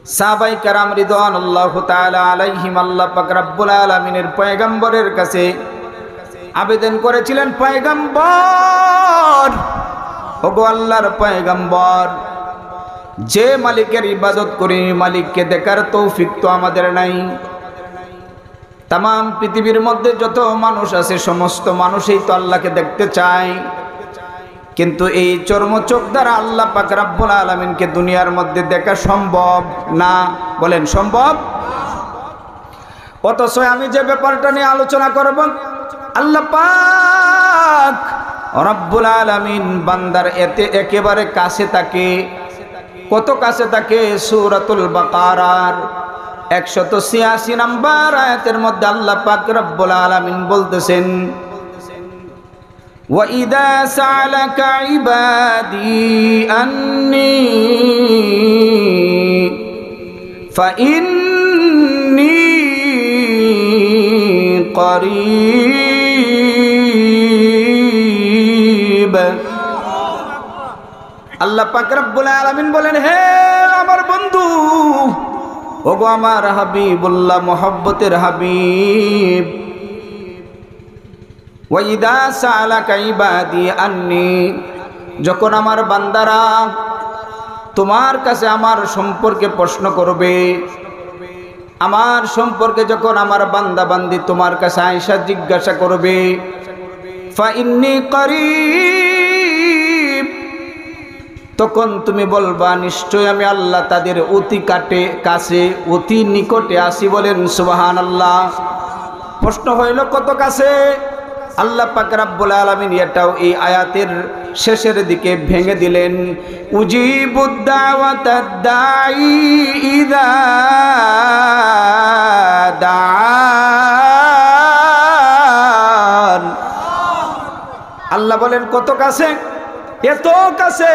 সাহাবায়ে কেরাম রিদওয়ানুল্লাহু তাআলা আলাইহিম আল্লাহ পাক রব্বুল আলামিনের পয়গম্বরের কাছে আবেদন করেছিলেন, পয়গম্বর, ওগো আল্লাহর পয়গম্বর, যে মালিকের ইবাদত করি মালিককে দেখার তৌফিক তো আমাদের নাই। তাম পৃথিবীর মধ্যে যত মানুষ আছে সমস্ত মানুষই তো আল্লাহকে দেখতে চায়, কিন্তু এই চর্মচোখ দ্বারা আল্লাহ পাক রব্বুল আলামিনকে দুনিয়ার মধ্যে দেখা সম্ভব না। বলেন সম্ভব? অথচ আমি যে ব্যাপারটা নিয়ে আলোচনা করব, আল্লাহ পাক রব্বুল আলামিন বান্দার এতে একেবারে কাছে থাকে। কত কাছে থাকে? সূরাতুল বাকারার 186 নম্বর আয়াতের মধ্যে আল্লাহ পাক রব্বুল আলামিন বলতেছেন, وَإِذَا سَأَلَكَ عِبَادِي أَنِّي فَإِنِّي قَرِيبٌ। আল্লাহ পাক রব্বুল আলামিন বলেন, হে আমার বন্ধু, ওগো আমার হাবিবুল্লাহ, মোহাব্বতের হাবিব, ওয়াইদা সালাকা ইবাদি আন্নি, যখন আমার বান্দারা তোমার কাছে আমার সম্পর্কে প্রশ্ন করবে, আমার সম্পর্কে যখন আমার বান্দা বান্দি তোমার কাছে আয়েশা জিজ্ঞাসা করবে, ফাইন্নী করিব, তখন তুমি বলবা নিশ্চয় আমি আল্লাহ তাদের অতি কাছে অতি নিকটে আসি। বলেন সুবহানাল্লাহ। প্রশ্ন হইল কত কাছে? আল্লাহ পাক রব্বুল আলামিন এটাও এই আয়াতের শেষের দিকে ভেঙে দিলেন, উজিবুদ দাওয়াতাদ দাঈ ইযা দাআন। আল্লাহ বলেন কত কাছে? এত কাছে।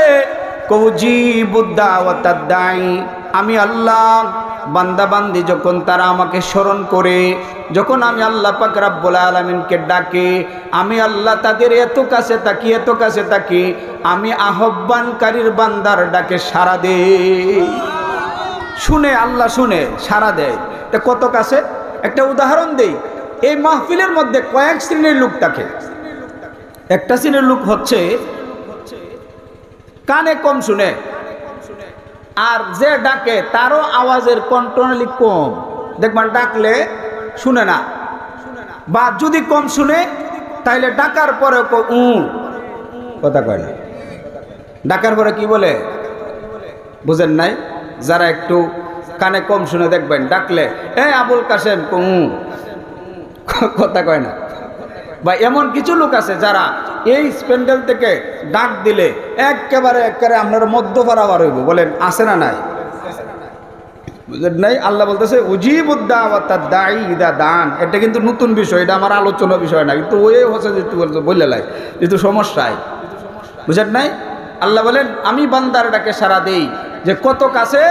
উজিবুদ দাওয়াতাদ দাঈ, আমি আল্লাহ বান্দা বান্দি যখন তারা আমাকে স্মরণ করে, যখন আমি আল্লাহ পাক রব্বুল আলামিনকে ডাকে, আমি আল্লাহ তাদের এত কাছে থাকি, এত কাছে থাকি, আমি আহ্বানকারীর বান্দার ডাকে সাড়া দেই। শুনে, আল্লাহ শুনে সাড়া দেয়। তা কত কাছে? একটা উদাহরণ দেই। এই মাহফিলের মধ্যে কয়েক শ্রেণীর লোক থাকে। একটা শ্রেণীর লোক হচ্ছে কানে কম শুনে, আর যে ডাকে তারও আওয়াজের কন্ট্রোলি কম, দেখবেন ডাকলে শুনে না, বা যদি কম শুনে তাইলে ডাকার পরে কথা কয় না। ডাকার পরে কি বলে বুঝেন নাই? যারা একটু কানে কম শুনে দেখবেন ডাকলে আবুল কাসেম কথা কয় না। বা এমন কিছু লোক আছে যারা এই প্যান্ডেল থেকে ডাক দিলে একেবারে আপনার মধ্যপাড়া বার হইব। বলেন আছে না নাই? বুঝলেন নাই? আল্লাহ বলতেছে উজিবুদ দাওয়াতাদ দাঈ ইযা দাআন। এটা কিন্তু নতুন বিষয়, এটা আমার আলোচনা বিষয় না, কিন্তু ওই হচ্ছে যেটু বললে লাই যেহেতু সমস্যায়। বুঝলেন নাই? আল্লাহ বলেন আমি বান্দার ডাকে সাড়া দেই। যে কত কাছে,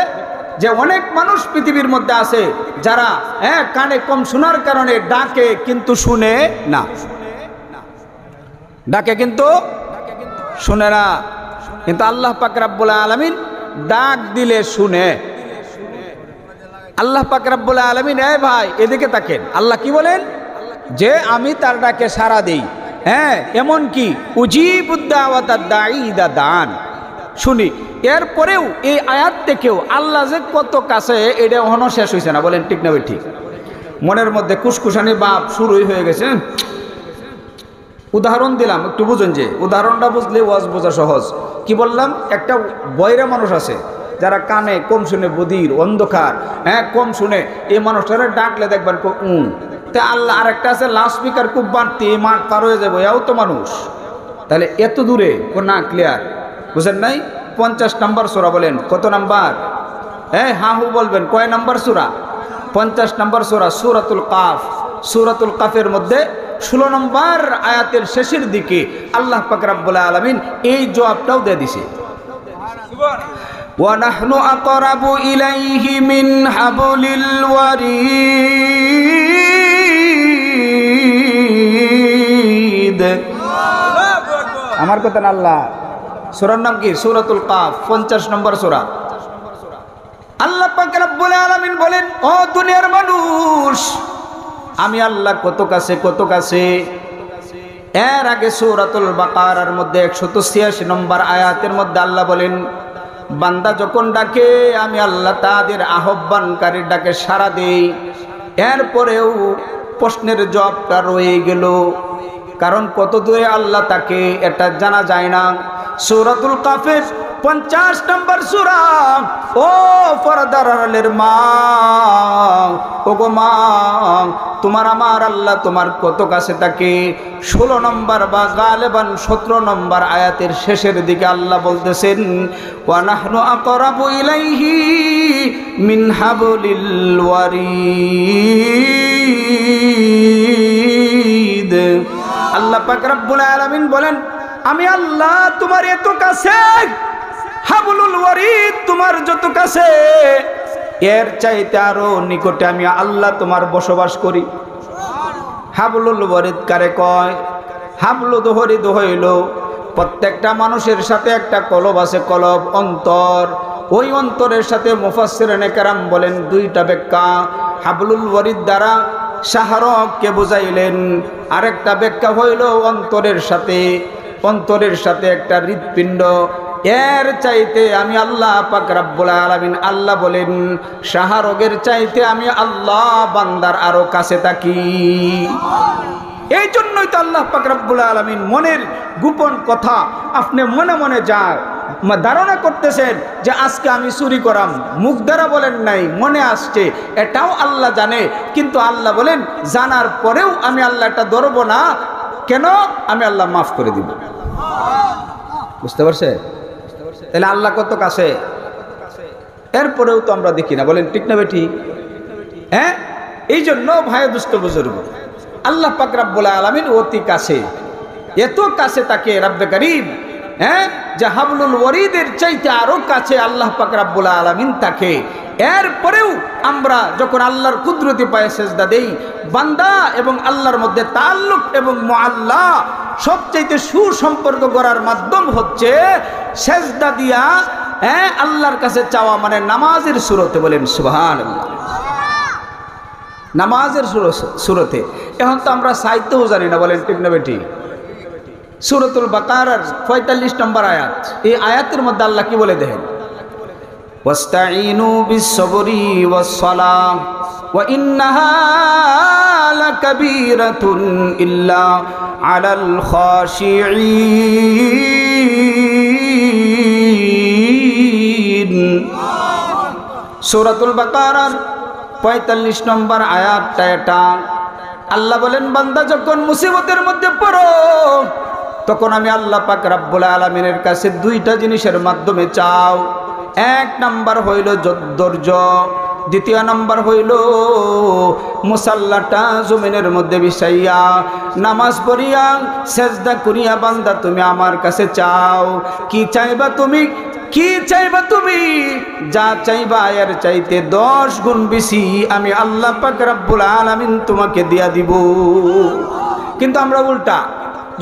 যে অনেক মানুষ পৃথিবীর মধ্যে আছে যারা কানে কম শোনার কারণে ডাকে কিন্তু শুনে না, ডাকে কিন্তু শুনে না, কিন্তু আল্লাহ পাক রব্বুল আলামিন ডাক দিলে শুনে। আল্লাহ পাক রব্বুল আলামিন, ভাই এদিকে তাকেন, আল্লাহ কি বলেন? যে আমি তার ডাকে সাড়া দেই। এমন কি উজিবুদ দাওয়াতাদ দাঈ ইযা দাআন। শুনি। এরপরেও এই আয়াত থেকেও আল্লাহ যে কত কাছে এটা এখনো শেষ হয়েছে না। বলেন ঠিক না? ঠিক। মনের মধ্যে কুসকুসানি বাপ শুরুই হয়ে গেছে। উদাহরণ দিলাম, একটু বুঝুন। যে উদাহরণটা বুঝলে ওয়াজ বোঝা সহজ। কি বললাম? একটা বয়রা মানুষ আছে যারা কানে কম শুনে, বধির, অন্ধকার, কম শুনে, এই মানুষটারা ডাকলে দেখবেন তা আল্লাহ। আর একটা আছে লাউড স্পিকার খুব বাড়তি, মাঠ পার হয়ে যাবো, এও তো মানুষ। তাহলে এত দূরে না ক্লিয়ার, বুঝেন নাই? 50 নম্বর সূরা। বলেন কত নাম্বার? হু বলবেন কয় নাম্বার সূরা? 50 নম্বর সূরা, সূরাতুল কাফ। সূরাতুল কাফের মধ্যে 16 নম্বর আয়াতের শেষের দিকে আল্লাহ পাক রব্বুল আলামিন এই জবাবটাও দিয়ে দিছে, ওয়া নাহনু আকরাবু ইলাইহি মিন হাবলিল ওয়ারিদ। আমার কথা না, আল্লাহ। সূরার নাম কি? সূরাতুল কাফ, 50 নম্বর সূরা। আল্লাহ পাক রব্বুল আলামিন বলেন, ও দুনিয়ার মানুষ, আমি আল্লাহ কত কাছে কত কাছে। এর আগে সূরাতুল বাকারার মধ্যে 186 নম্বর আয়াতের মধ্যে আল্লাহ বলেন, বান্দা যখন ডাকে আমি আল্লাহ তাদের আহ্বানকারীর ডাকে সাড়া দেই। এরপরেও প্রশ্নের জবাবটা রয়ে গেল, কারণ কত দূরে আল্লাহ তাকে এটা জানা যায় না। সূরাতুল কাফের 50 নম্বর সূরা। ও পর্দার আড়ালের মা, ও গো মা, তোমার আমার আল্লাহ তোমার কত কাছে থাকে। 16 নম্বর বা গালেবান 17 নম্বর আয়াতের শেষের দিকে আল্লাহ বলতেছেন, ওয়া নাহনু আকরাবু ইলাইহি মিন হাবলিল ওয়ারিদ। আল্লাহ পাক রব্বুল আলামিন বলেন, আমি আল্লাহ তোমার এত কাছে, হাবলুল ওয়ারিদ তোমার যত কাছে, এর চাইতে আরো নিকটে আমি আল্লাহ তোমার বসবাস করি। হাবলুল ওয়ারিদ কারে কয়? হাবলুল ওয়ারিদ হইল প্রত্যেকটা মানুষের সাথে একটা কলব আছে, কলব অন্তর। ওই অন্তরের সাথে মুফাসসিরিনে কেরাম বলেন দুইটা ব্যাখ্যা। হাবলুল ওয়ারিদ দ্বারা শাহরগকে বুঝাইলেন, আরেকটা ব্যাখ্যা হইল অন্তরের সাথে একটা হৃৎপিণ্ড। এর চাইতে আমি আল্লাহ পাক রব্বুল আলামিন আল্লাহ বলেন, শাহরগের চাইতে আমি আল্লাহ বান্দার আরো কাছে থাকি। এই জন্যই তো আল্লাহ পাক রব্বুল আলামিন মনের গোপন কথা আপনি মনে মনে যা ধারণা করতেছেন যে আজকে আমি চুরি করাম, মুখ দ্বারা বলেন নাই, মনে আসছে, এটাও আল্লাহ জানে। কিন্তু আল্লাহ বলেন, জানার পরেও আমি আল্লাহ এটা ধরব না। কেন? আমি আল্লাহ মাফ করে দিব। বুঝতে পারছে? তাহলে আল্লাহ কত কাছে, এরপরেও তো আমরা দেখি না। বলেন ঠিক না বেটি? হ্যাঁ, এই জন্য ভাই দুষ্ট বুজুর্গ, আল্লাহ পাক রব্বুল আলামিন অতি কাছে, এত কাছে তাকে রব্বে করিম, হ্যাঁ, যে হাবলুল ওয়ারিদের চাইতে আরো কাছে আল্লাহ পাক রব্বুল আলামিন তাকে। এরপরেও আমরা যখন আল্লাহর কুদরতি পায়ে সেজদা দেই, বান্দা এবং আল্লাহর মধ্যে তাআল্লুক এবং মুআল্লা সবচাইতে সুসম্পর্ক গড়ার মাধ্যম হচ্ছে সেজদা দিয়া, হ্যাঁ, আল্লাহর কাছে চাওয়া, মানে নামাজের সুরতে। বলেন সুবহানাল্লাহ, নামাজের সুরতে। এখন তো আমরা সাহিত্যও জানি না। বলেন ঠিক না বেটি? সূরাতুল বাকারার 45 নম্বর আয়াত, এই আয়াতের মধ্যে আল্লাহ কি বলে দেখেন, ওয়াস্তাঈনু বিস-সাবরি ওয়াস-সালাহ ওয়া ইন্নাহা লাকাবীরাতুন ইল্লা আলাল খাশিঈন। সূরাতুল বাকারার 45 নম্বর আয়াতটা এটা। আল্লাহ বলেন, বান্দা যখন মুসিবতের মধ্যে পড়ো, তখন আমি আল্লাহ পাক রব্বুল আলামিনের কাছে দুইটা জিনিসের মাধ্যমে চাও। এক নাম্বার হইল ধৈর্য, দ্বিতীয় নাম্বার হইল মুসাল্লাটা জমিনের মধ্যে বিছাইয়া নামাজ পড়িয়া সেজদা করিয়া বান্দা তুমি আমার কাছে চাও। কি চাইবা তুমি? কি চাইবা তুমি? যা চাইবা এর চাইতে 10 গুণ বেশি আমি আল্লাহ পাক রব্বুল আলামিন তোমাকে দিয়া দিব। কিন্তু আমরা উল্টা,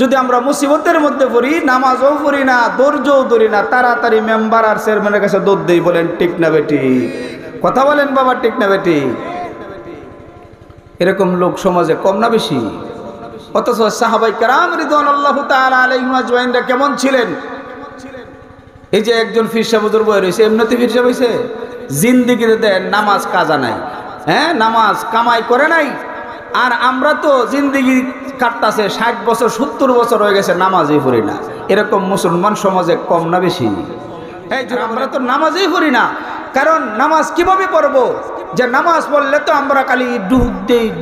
যদি আমরা মুসিবতের মধ্যে পড়ি, নামাজও পড়ি না, ধৈর্যও ধরি না, তাড়াতাড়ি মেম্বার আর চেয়ারম্যানের কাছে দৌড় দেই। বলেন ঠিক না বেটি? কথা বলেন বাবা, ঠিক না বেটি? এরকম লোক সমাজে কম না বেশি? অথচ সাহাবায়ে কেরাম রিদওয়ানুল্লাহি তাআলা আলাইহিম আজমাইনরা কেমন ছিলেন? এই যে একজন পীর সাহেব হুজুর বই রয়েছে, এমনিতে পীর সাহেব হইছে? জিন্দেগিতে দেন নামাজ কাজা নাই, হ্যাঁ, নামাজ কামাই করে নাই। আর আমরা তো জিন্দেগি কাটতাছে 60 বছর 70 বছর হয়ে গেছে, নামাজই পড়ি না। এরকম মুসলমান সমাজে কম না বেশি? এই যে আমরা তো নামাজই পড়ি না। কারণ নামাজ কিভাবে পড়বো? যে নামাজ পড়লে তো আমরা খালি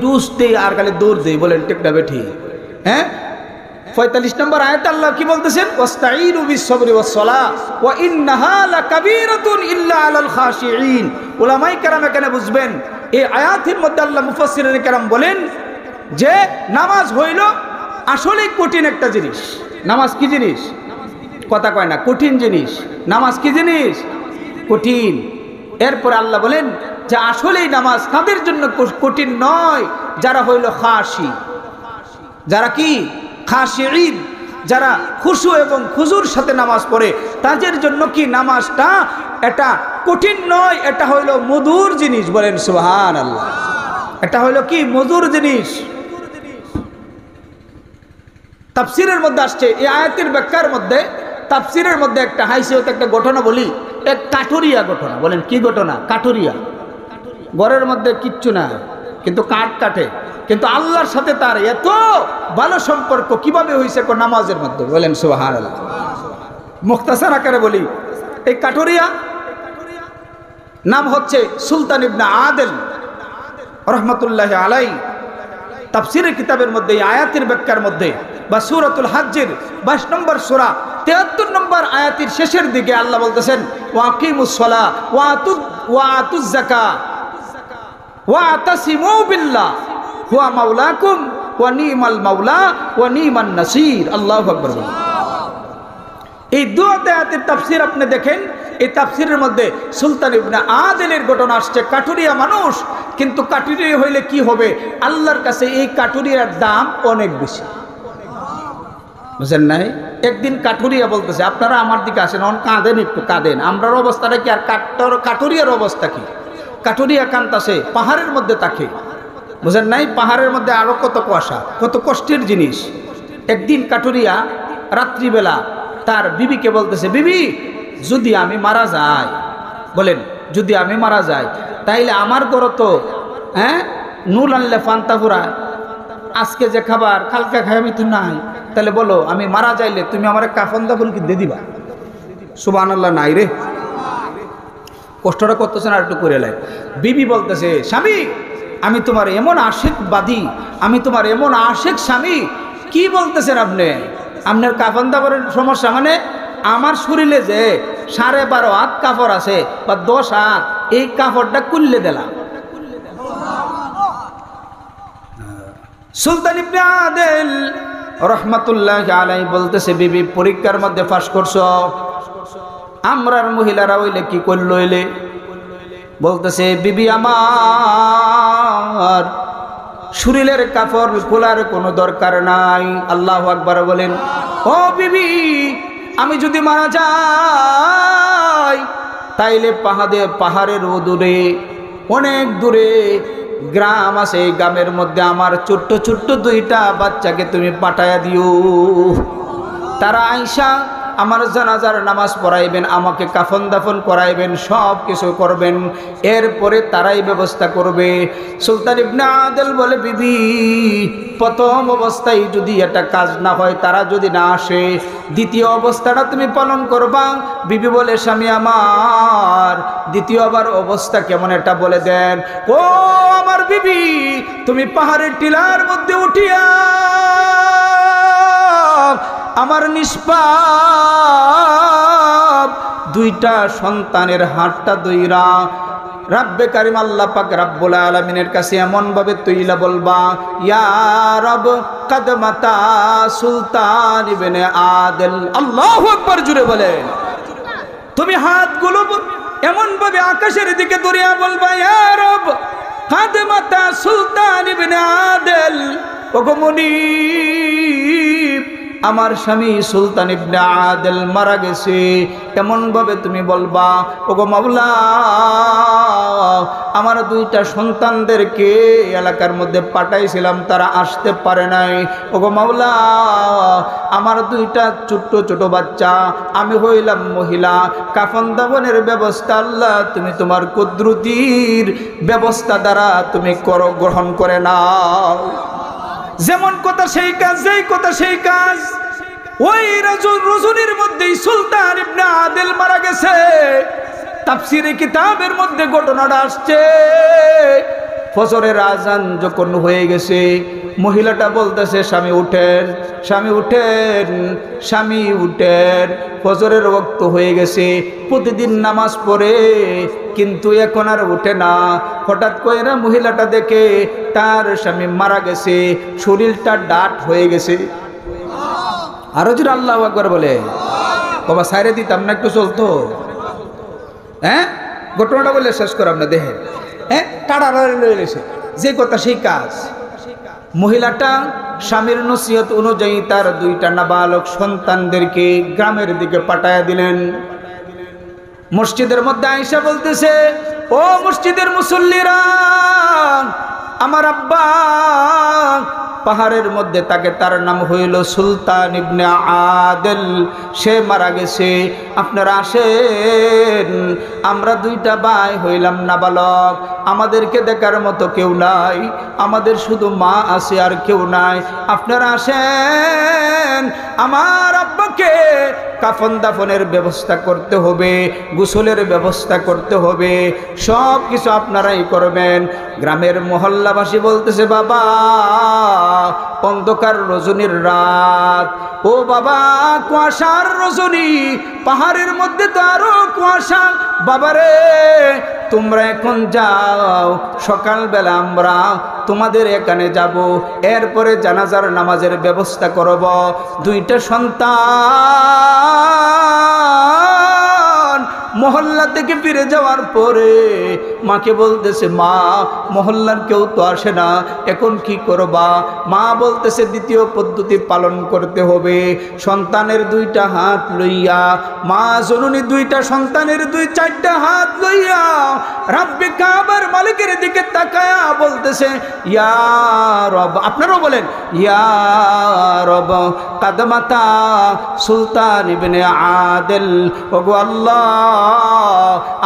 ডুস দেই আর খালি দৌড় দেই। বলেন ঠিক না বেঠি? হ্যাঁ, 45 নম্বর আয়াতে আল্লাহ কি বলতেছেন? ওয়াস্তাঈনু বিস-সাবরি ওয়াস-সালাহ ওয়া ইন্নাহা লাকাবীরাতুন ইল্লা আলাল খাশিঈন। উলামায়ে কেরাম এখানে বুঝবেন, এই আয়াতের মধ্যে আল্লাহ মুফাসসিরিনে কেরাম বলেন যে নামাজ হইল আসলে কঠিন একটা জিনিস। নামাজ কি জিনিস? কথা কয় না, কঠিন জিনিস। নামাজ কি জিনিস? কঠিন। এরপর আল্লাহ বলেন যে আসলেই নামাজ তাদের জন্য কঠিন নয় যারা হইল খাশি। যারা কি? খাশিঈন, যারা খুশু এবং খুজুর সাথে নামাজ পড়ে, তাদের জন্য কি নামাজটা এটা কঠিন নয়, এটা হইল মধুর জিনিস। বলেন সুবহানাল্লাহ। এটা হইল কি? মধুর জিনিস। তাফসীরের মধ্যে আসছে এই আয়াতের ব্যাখ্যার মধ্যে, তাফসীরের মধ্যে একটা হাইসিয়ত একটা ঘটনা বলি, এক কাঠুরিয়া ঘটনা। বলেন কি ঘটনা? কাঠুরিয়া। ঘরের মধ্যে কিচ্ছু না, কিন্তু কাঠ কাটে, কিন্তু আল্লাহর সাথে তার এত ভালো সম্পর্ক কিভাবে হয়েছে? নামাজের মধ্যে। বলেন সুবহানাল্লাহ। মুখতাসার আকারে বলি, এই কাঠুরিয়া নাম হচ্ছে সুলতান ইবনে আদেল রহমতুল্লাহি আলাইহি। তাফসীরের কিতাবের মধ্যে এই আয়াতের ব্যাখ্যার মধ্যে বা সূরাতুল হজ্জের 22 নম্বর সূরা 73 নম্বর আয়াতের শেষের দিকে আল্লাহ বলতেছেন, ওয়াকিমুস সালাহ ওয়া আতুজ যাকাত ওয়া আতাসিমু বিল্লাহ হুয়া মাওলাকুম ওয়া নি'মাল মাওলা ওয়া নি'মান নাসির। আল্লাহু আকবার। এই দুটো আয়াতের তাফসীর আপনি দেখেন, এই তাফসীরের মধ্যে সুলতান ইবনে আদেলের ঘটনা আসছে। কাঠুরিয়া মানুষ, কিন্তু কাঠুরিয়া হইলে কি হবে? আল্লাহর কাছে এই কাঠুরিয়ার দাম অনেক বেশি। বুঝেন নাই? একদিন কাঠুরিয়া বলতেছে, আপনারা আমার দিকে আসেন, অন কাঁদেন, একটু কাঁদেন। আমরার অবস্থাটা কি আর কাঠুরিয়ার অবস্থা কি? কাঠুরিয়া কান্তাছে, পাহাড়ের মধ্যে তাকে। বুঝেন নাই? পাহাড়ের মধ্যে আরো কত কুয়াশা, কত কষ্টের জিনিস। একদিন কাঠুরিয়া রাত্রিবেলা তার বিবিকে বলতেছে, বিবি যদি আমি মারা যাই, বলেন যদি আমি মারা যাই, তাইলে আমার ঘর তো নুল আনলে ফান্তাপুরা, আজকে যে খাবার কালকে খাই আমি তো নাই, তাহলে বলো আমি মারা যাইলে তুমি আমার কাফন দাফন কি দিয়ে দিবা? সুবহানাল্লাহ। নাই রে, কষ্টটা করতেছেন, আর একটু করে লাই। বিবি বলতেছে, স্বামী আমি তোমার এমন আশিক বাদী, আমি তোমার এমন আশিক স্বামী। কি বলতেছেন আপনি? আপনার কাফন দাফনের সমস্যা মানে আমার শরীরে যে 12.5 হাত কাপড় আছে বা 10 হাত, এই কাপড়টা খুললে দিলাম। সুলতান ইবনে আদেল রহমাতুল্লাহি আলাইহি বলতেছে, বিবি পরীক্ষার মধ্যে পাস করছো, আমরার মহিলারা হইলে কি করল হইলে? বলতেছে, বিবি আমার শরীরের কাপড় খোলার কোনো দরকার নাই। আল্লাহু আকবার বলেন। ও বিবি, আমি যদি মারা যাই তাইলে পাহাড়ের দূরে, অনেক দূরে গ্রাম আছে, এই গ্রামের মধ্যে আমার ছোট্ট ছোট্ট 2টা বাচ্চাকে তুমি পাঠায়া দিও। তারা আইসা আমার জানাজার নামাজ পড়াইবেন, আমাকে কাফন দাফন করাইবেন, সব কিছু করবেন, এরপরে তারাই ব্যবস্থা করবে। সুলতান ইবনে আদেল বলে, বিবি প্রথম অবস্থায় যদি এটা কাজ না হয়, তারা যদি না আসে, দ্বিতীয় অবস্থাটা তুমি পালন করবা। বিবি বলে, স্বামী আমার দ্বিতীয়বার অবস্থা কেমন এটা বলে দেন। ও আমার বিবি, তুমি পাহাড়ের টিলার মধ্যে উঠিয়া আমার নিষ্পাপ 2টা সন্তানের হাতটা দইরা রব্বে কারিম আল্লাহ পাক রব্বুল আলামিনের কাছে এমন ভাবে তুইলা বলবা, ইয়া রব কদমতা সুলতান ইবনে আদেল। আল্লাহু আকবার, জুড়ে বলেন। তুমি হাতগুলো এমন ভাবে আকাশের দিকে দরিয়া বলবা, ইয়া রব কদমতা সুলতান ইবনে আদেল। ওগো মুনিব, আমার স্বামী সুলতান ইবনে আদেল মারা গেছে, এমন ভাবে তুমি বলবা। ওগো মাওলা, আমার 2টা সন্তানদেরকে এলাকার মধ্যে পাঠাইছিলাম, তারা আসতে পারে নাই। ওগো মাওলা, আমার 2টা ছোট্ট ছোট বাচ্চা, আমি হইলাম মহিলা, কাফন দাফনের ব্যবস্থা আল্লাহ তুমি তোমার কুদরতির ব্যবস্থা দ্বারা তুমি করো, গ্রহণ করে নাও। যেমন কথা সেই কাজ, যেই কথা সেই কাজ। ওই রজনীর মধ্যেই সুলতান ইবনে আদেল মারা গেছে। তাফসীরে কিতাবের মধ্যে ঘটনাটা আসছে। ফজরের আজান যখন হয়ে গেছে, মহিলাটা বলতেছে, স্বামী উঠেন, স্বামী উঠেন, স্বামী উঠেন, ফজরের ওয়াক্ত হয়ে গেছে। প্রতিদিন নামাজ পড়ে, কিন্তু এখন আর উঠে না। হঠাৎ করে মহিলাটা দেখে তার স্বামী মারা গেছে, শরীরটা ডাট হয়ে গেছে। আরো যদি আল্লাহু আকবার বলে, বাবা সাইরে দিতাম না, একটু চলতো। ঘটনাটা বলে শেষ করাম না, দেখেন। টাড়া লয়ে গেছে, যে কথা সেই কাজ। মহিলাটা স্বামীর নসিহত অনুযায়ী তার 2টা নাবালক সন্তানদেরকে গ্রামের দিকে পাঠায়া দিলেন। মসজিদের মধ্যে আয়েশা বলতেছে, ও মসজিদের মুসল্লিরা, আমার আব্বা পাহাড়ের মধ্যে তাকে, তার নাম হইল সুলতান ইবনে আদেল, সে মারা গেছে, আপনারা আসেন, আমরা দুইটা ভাই হইলাম নাবালক, আমাদেরকে দেখার মতো কেউ নাই, আমাদের শুধু মা আছে আর কেউ নাই, আপনারা আসেন, আমার আব্বাকে কাফন দাফনের ব্যবস্থা করতে হবে, গোসলের ব্যবস্থা করতে হবে, সব কিছু আপনারাই করবেন। গ্রামের মহল্লাবাসী বলতেছে, বাবা অন্ধকার রজনীর রাত, ও বাবা কুয়াশার রজনী, পাহাড়ের মধ্যে তো আরো কুয়াশা, বাবারে তোমরা এখন যাও, সকালবেলা আমরা তোমাদের এখানে যাব, এরপরে জানাজার নামাজের ব্যবস্থা করব। দুইটা সন্তান মহল্লা থেকে ফিরে যাওয়ার পরে মাকে বলতেছে, মা মহল্লার কেউ তো আসে না, এখন কি করবা? মা বলতেছে, দ্বিতীয় পদ্ধতি পালন করতে হবে। সন্তানের দুইটা হাত লইয়া, মা জননী দুইটা সন্তানের দুই চারটা হাত লইয়া রাব্বে কাবার মালিকের দিকে তাকায়া বলতেছে, ইয়া রব, আপনারাও বলেন, ইয়া রব কাদমাতা সুলতান ইবনে আদেল, ওগো আল্লাহ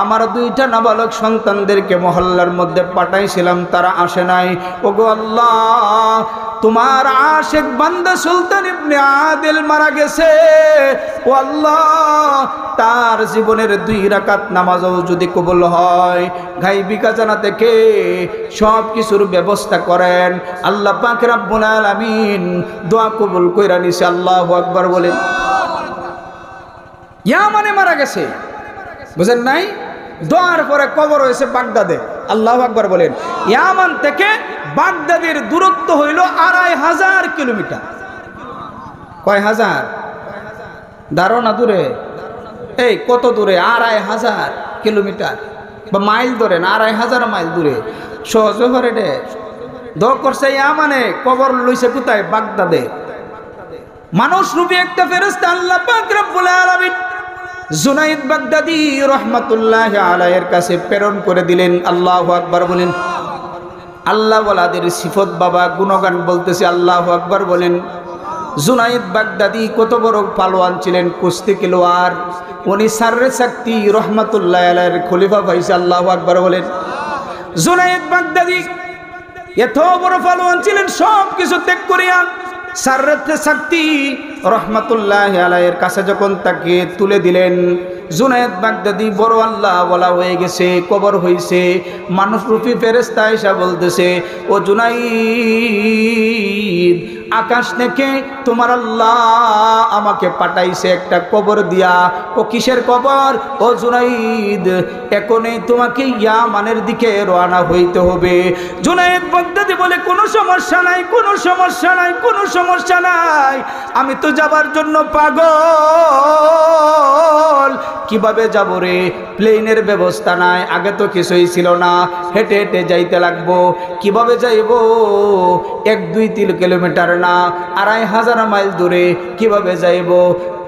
আমার দুইটা নাবালক সন্তানদেরকে মহল্লার মধ্যে পাঠাইছিলাম, তারা আসে নাই, ওগো আল্লাহ তোমার আশেক বান্দা সুলতান ইবনে আদেল মারা গেছে, ও আল্লাহ তার জীবনের 2 রাকাত নামাজও যদি কবুল হয়, গায়বী খাজানা থেকে সব কিছুর ব্যবস্থা করেন। আল্লাহ পাক রব্বুল আলামিন দোয়া কবুল কইরা নিছে। আল্লাহু আকবার বলেন। ইয়ামানে মারা গেছে, বুঝেন নাই? দোয়ার পরে কবর হয়েছে বাগদাদে। আল্লাহু আকবার বলেন। ইয়ামান থেকে বাগদাদের দূরত্ব হইল 2500 কিলোমিটার। কয় হাজার? ধারণা দূরে? এই কত দূরে? 2500 কিলোমিটার বা মাইল ধরেন, 2500 মাইল দূরে। সহজ করে রে দোয়া করছে ইয়ামানে, কবর লইছে কোথায়? বাগদাদে। মানুষ রূপী একটা ফেরেশতা আল্লাহ পাক রব্বুল আলামিন জুনাইদ বাগদাদি রহমাতুল্লাহি আলাইহির কাছে প্রেরণ করে দিলেন। আল্লাহু আকবার বলেন। আল্লাহ ওয়ালাদের সিফত বাবা গুণগান বলতেছে। আল্লাহু আকবার বলেন। জুনাইদ বাগদাদি কত বড় পালোয়ান ছিলেন, কুস্তি খেলোয়াড়। উনি সাররে শক্তি রহমাতুল্লাহি আলাইহির খলিফা পাইছে। আল্লাহু আকবার বলেন। জুনাইদ বাগদাদি এত বড় পালোয়ান ছিলেন, সব কিছু ত্যাগ করিয়া সাররে শক্তি রহমাতুল্লাহি আলাইহির কাছে যখন তাকে তুলে দিলেন, জুনাইদ বাগদাদি বড় আল্লাহ ওয়ালা হয়ে গেছে, কবর হইছে। মানুষ রূপী ফেরেশতা এসে বলতেছে, ও জুনাইদ, আকাশ থেকে তোমার আল্লাহ আমাকে পাঠাইছে একটা কবর দিয়া। ও কিসের কবর? ও জুনাইদ, এখনই তোমাকে ইয়ামানের দিকে রওনা হইতে হবে। জুনাইদ বাগদাদি বলে, কোনো সমস্যা নাই, কোনো সমস্যা নাই, কোনো সমস্যা নাই, আমি তো যাবার জন্য পাগল। কিভাবে যাব রে? প্লেনের ব্যবস্থা নাই, আগে তো কিছুই ছিল না, হেঁটে হেঁটে যাইতে লাগবো। কিভাবে যাইব? 1-2-3 কিলোমিটার না, 2500 মাইল দূরে, কিভাবে যাইব?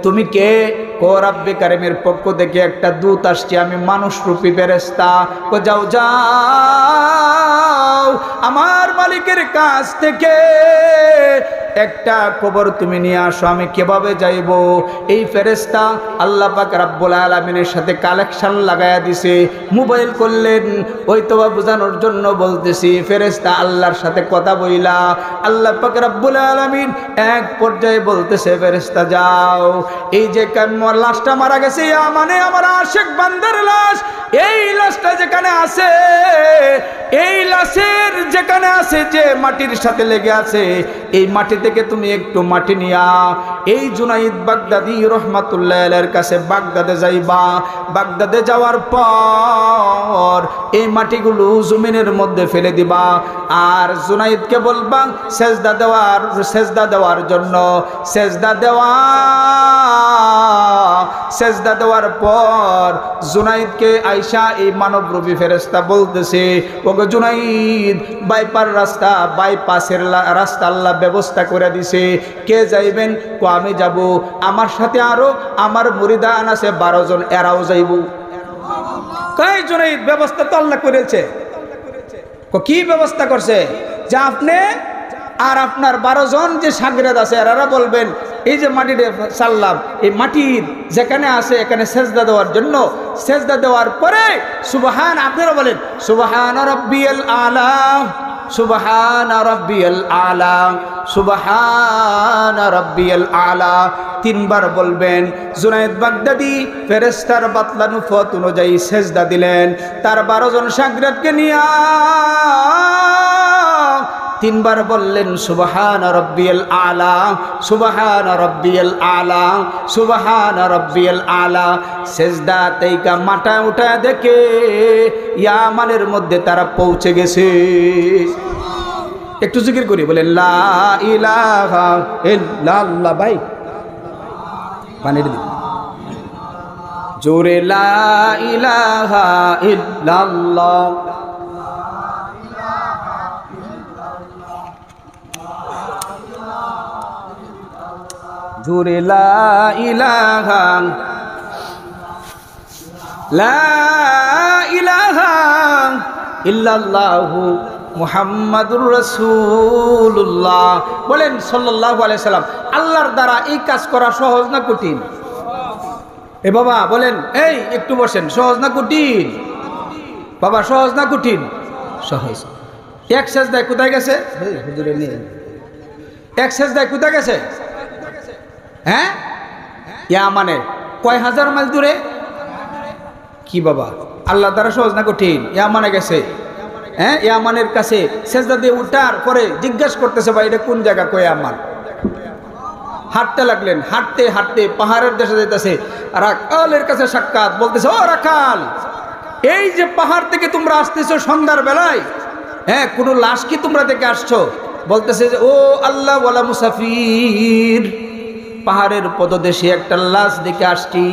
তুমি কে? কো রাব্বে কারিমের পক্ষ থেকে একটা দূত আসছে, আমি মানুষ রূপী ফেরেশতা। কো যাও যাও, আমার মালিকের কাছ থেকে একটা খবর তুমি নিয়ে আসো, আমি কিভাবে যাইব? এই ফেরেশতা আল্লাহ পাক রব্বুল আলামিনের সাথে কালেকশন লাগায়া দিছে, মোবাইল করলেন। ওই তো বোঝানোর জন্য বলতেছি, ফেরেশতা আল্লাহর সাথে কথা বইলা আল্লাহ পাক রব্বুল আলামিন এক পর্যায়ে বলতেছে, ফেরেশতা যাও, এই যে লাশটা মারা গেছে, মানে আমার আশেক বান্দার লাশ, এই লাশটা যেখানে আছে, এই লাশের যেখানে আছে, যে মাটির সাথে লেগে আছে, এই মাটি থেকে তুমি একটু মাটি নিয়া এই জুনাইদ বাগদাদি রহমাতুল্লাহি আলাইহির কাছে বাগদাদে যাইবা। বাগদাদে যাওয়ার পর এই মাটিগুলো জমিনের মধ্যে ফেলে দিবা, আর জুনাইদকে বলবা সেজদা দেওয়ার জন্য। সেজদা দেওয়ার পর জুনাইদকে আয়েশা এই মানবরূপী ফেরেশতা বলতেছে, ওগো জুনাইদ, বাইপাসের রাস্তা আল্লাহ ব্যবস্থা করে দিছে। কে যাইবেন? কো আমি যাব, আমার সাথে আরো আমার মুরিদান আছে 12 জন, এরাও যাইব। কয় জনের ব্যবস্থা তো আল্লাহ করেছে। কি ব্যবস্থা করছে? যে আপনি আর আপনার 12 জন যে শাগিরাত আছে এরা বলবেন এই যে মাটিতে সাল্লাম, এই মাটির যেখানে আছে এখানে সেজদা দেওয়ার জন্য, সেজদা দেওয়ার পরে সুবহান, আপনারা বলেন সুবহান রাব্বিয়াল আলা, সুবহান রাব্বিয়াল আলা, সুবহান রাব্বিয়াল আলা 3 বার বলবেন। জুনায়েদ বাগদাদি ফেরেশতার বাতলানো ফত অনুযায়ী সেজদা দিলেন, তার 12 জন শাগিরাতকে নিয়ে 3 বার বললেন সুবহান রাব্বিয়াল আলা, সুবহান রাব্বিয়াল আলা, সুবহান রাব্বিয়াল আলা। সেজদা তেইকা মাথা উঠা দেখে ইয়ামানের মধ্যে তারা পৌঁছে গেছে। একটু জিকির করি, বলেন লা ইলাহা ইল্লাল্লাহ। ভাই পানির দিন জোরে, লা ইলাহা ইল্লাল্লাহ, জোরে লা ইলাহা, লা ইলাহা ইল্লাল্লাহু মুহাম্মাদুর রাসূলুল্লাহ। বলেন সাল্লাল্লাহু আলাইহি সাল্লাম। আল্লাহর দ্বারা এই কাজ করা সহজ না কঠিন? এ বাবা বলেন, এই একটু বসেন, সহজ না কঠিন? বাবা সহজ না কঠিন? সহজ। এক সেজদায় কোথায় গেছে? হুজুরে নিয়ে এক সেজদায় কোথায় গেছে? হ্যাঁ, ইয়ামানে কয় হাজার মাইল দূরে। কি বাবা, আল্লাহ দ্বারা সহজ না কঠিন? ইয়ামানে গেছে। হ্যাঁ, ইয়ামানের কাছে সেজদা দিয়ে উঠার পরে জিজ্ঞাসা করতেছে, ভাই এটা কোন জায়গা? কয় ইয়ামান। হাঁটতে লাগলেন, হাঁটতে হাঁটতে পাহাড়ের দেশে যেতেছে। রাখালের কাছে সাক্ষাৎ, বলতেছে ও রাখাল, এই যে পাহাড় থেকে তোমরা আসতেছো সন্ধ্যার বেলায়, হ্যাঁ কোনো লাশ কি তোমরা দেখে আসছো? বলতেছে যে ও আল্লাহ ওয়ালা মুসাফির, পাহাড়ের পদদেশে একটা লাশ দেখে আসছি,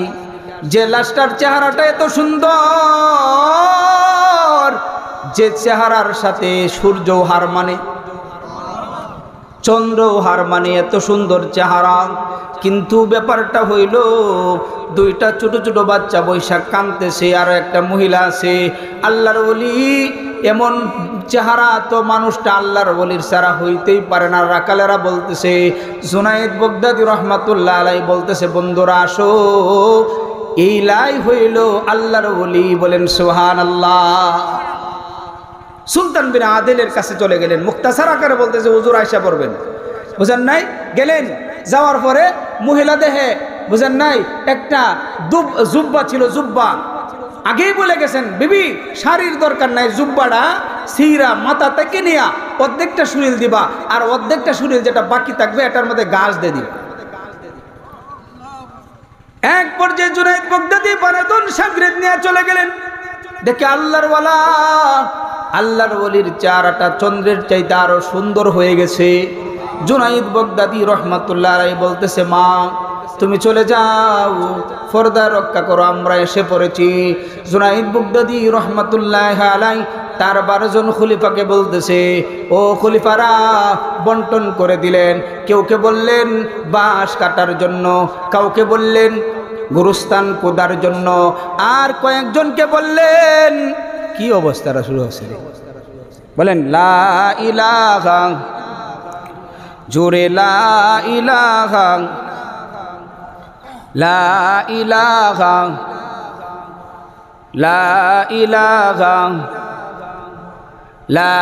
যে লাশটার চেহারাটা এত সুন্দর, যে চেহারার সাথে সূর্য হার মানে, চন্দ্র হার মানে, এত সুন্দর চেহারা। কিন্তু ব্যাপারটা হইল দুইটা ছোট ছোট বাচ্চা বৈশাখ কাঁদতেছে, আর একটা মহিলা আছে। আল্লাহর ওলি এমন চেহারা, তো মানুষটা আল্লাহর ওলির ছাড়া হইতেই পারে না। রাকালেরা বলতেছে, জুনায়েদ বাগদাদি রহমাতুল্লাহ আলাইহি বলতেছে, বন্ধুরা আসো, এই লাই হইল আল্লাহর ওলি। বলেন সুবহানাল্লাহ। সুলতান বিন আদিলের কাছে চলে গেলেন, মুক্তাসার আকারে বলতেছে হুজুর আয়সা পড়বেন। বুঝেন নাই? গেলেন, যাওয়ার পরে মহিলা দেহে বুঝেন নাই একটা জুব্বা ছিল, জুব্বা আগেই বলে গেছেন বিবি শাড়ির দরকার নাই, জুব্বাটা সিরা মাথা থেকে নিয়া অর্ধেকটা শরীর দিবা, আর অর্ধেকটা শরীর যেটা বাকি থাকবে এটার মধ্যে গাছ দিয়ে দিবা। এক পর্যায়ে জুনায়েদ বাগদাদি 12 জন শাগিরাত নিয়ে চলে গেলেন। দেখে আল্লাহর ওয়ালা, আল্লাহর ওলির চেহারাটা চন্দ্রের চাইতে আরো সুন্দর হয়ে গেছে। জুনায়েদ বাগদাদি রহমাতুল্লাহ আলাইহি বলতেছে, মা তুমি চলে যাও, পর্দা রক্ষা করো, আমরা এসে পড়েছি। জুনায়েদ বাগদাদি রহমাতুল্লাহ আলাইহি তার 12 জন খলিফাকে বলতেছে, ও খলিফারা বন্টন করে দিলেন। কেউকে বললেন বাঁশ কাটার জন্য, কাউকে বললেন গুরুস্থান কোদার জন্য, আর কয়েকজনকে বললেন কি অবস্থাটা শুরু হচ্ছে বলেন লা ইলাহা, জোরে লা ইলাহা, লা ইলাহা, লা ইলাহা, লা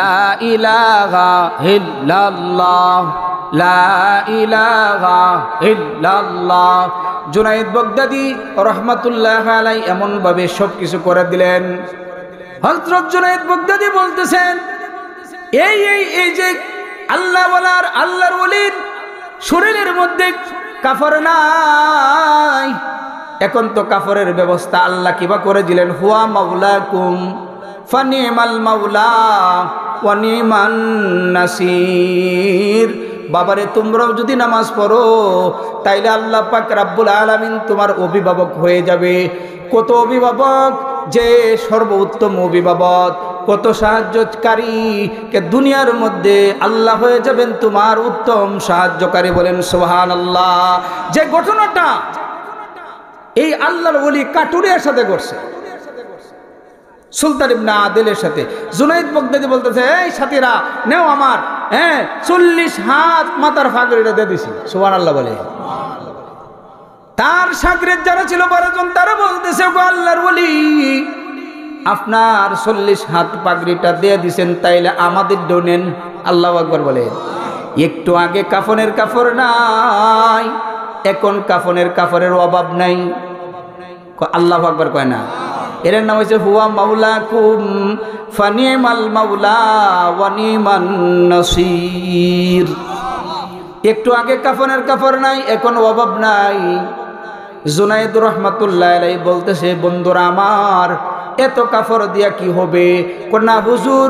ইলাহা ইল্লাল্লাহ, লা ইলাহা ইল্লাল্লাহ। জুনায়েদ বাগদাদি রহমাতুল্লাহ আলাইহি এমন ভাবে সবকিছু করে দিলেন। হযরত জুনায়েদ বাগদাদি বলতেছেন, এই এই এই যে আল্লাহ ওয়ালার, আল্লাহর ওলির শরীরের মধ্যে কাফর নাই, এখন তো কাফরের ব্যবস্থা আল্লাহ কিবা করে দিলেন। হুয়া মাওলাকুম ফানিমাল মাওলা ওয়া নিমান নাসির। বাবারে তোমরাও যদি নামাজ পড়ো তাইলে আল্লাহ পাক রাব্বুল আলামিন তোমার অভিভাবক হয়ে যাবে। কত অভিভাবক, যে সর্বোত্তম অভিভাবক, কত সাহায্যকারী, কে দুনিয়ার মধ্যে আল্লাহ হয়ে যাবেন তোমার উত্তম সাহায্যকারী। বলেন সুবহানাল্লাহ। যে ঘটনাটা এই আল্লাহর ওলি কাটুরিয়ার সাথে ঘটছে, সুলতান ইবনে আদিলের সাথে। জুনাইদ বাগদাদি বলতেছে, এই সাথীরা নেও আমার 40 হাত মাথার ফাগড়িটা দিয়ে দিছি। সুবহানাল্লাহ বলে। তার শাগরেদ যারা ছিল 12 জন, তারা বলতেছে, গো আল্লাহর ওলি, আপনার 40 হাত পাগড়িটা দিয়ে দিছেন, তাইলে আমাদের ডোনেন। আল্লাহু আকবার বলে। একটু আগে কাফনের কাপড় নাই, এখন কাফনের কাপড়ের অভাব নাই। আল্লাহু আকবার কয় না? এর নাম হচ্ছে হুয়া মাওলাকুম ফানিমাল মাওলা ওয়া নিমান নাসির। একটু আগে কাফনের কাপড় নাই, এখন অভাব নাই। জুনাইদ রহমাতুল্লাহ আলাইহি বলতেছে, বন্ধুরা আমার, এত কাপড় দিয়া কি হবে? না হুজুর,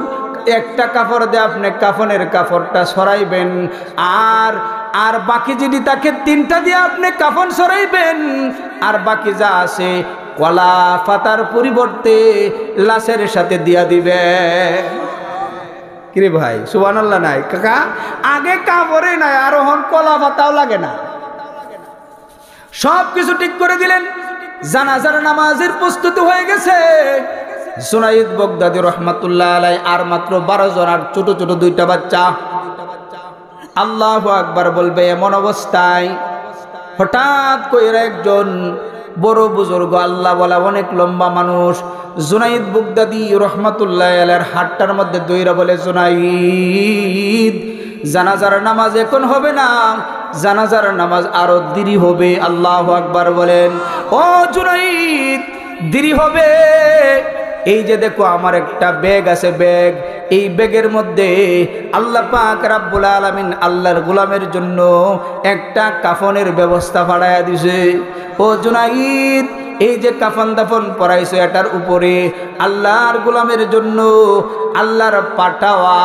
একটা কাপড় দিয়ে আপনি কাফনের কাপড়টা সরাইবেন, আর বাকি যদি তাকে 3টা দিয়ে আপনি কাফন সরাইবেন, আর বাকি যা আছে কলা পাতার পরিবর্তে লাশের সাথে দিয়া দিবে। কিরে ভাই, সুবহানাল্লাহ নাই কাকা? আগে কাপড়ে নাই, আর এখন কলা পাতাও লাগে না। সব কিছু ঠিক করে দিলেন। জানাজার নামাজের প্রস্তুতি হয়ে গেছে। জুনাইদ বাগদাদি রহমাতুল্লাহ আলাইহি আর মাত্র 12 জন, আর ছোট ছোট 2টা বাচ্চা। আল্লাহু আকবার বলবে এমন অবস্থায় হঠাৎ কইরা একজন বড় বুজুর্গ, আল্লাহ বলা অনেক লম্বা মানুষ, জুনাইদ বাগদাদি রহমাতুল্লাহ আলাইহির হাতটার মধ্যে দইরা বলে, জুনাইদ, জানাজার নামাজ এখন হবে না, জানাজার নামাজ আরো দেরি হবে। আল্লাহু আকবার বলেন। ও জুনাইদ, দেরি হবে? এই যে দেখো আমার একটা ব্যাগ আছে, ব্যাগ, এই ব্যাগের মধ্যে আল্লাহ পাক রাব্বুল আলামিন আল্লাহর গোলামের জন্য একটা কাফনের ব্যবস্থা বাড়ায়া দিছে। ও জুনাইদ, এই যে কাফন দাফন পরাইছো, এটার উপরে আল্লাহর গোলামের জন্য আল্লাহর পাঠাওয়া,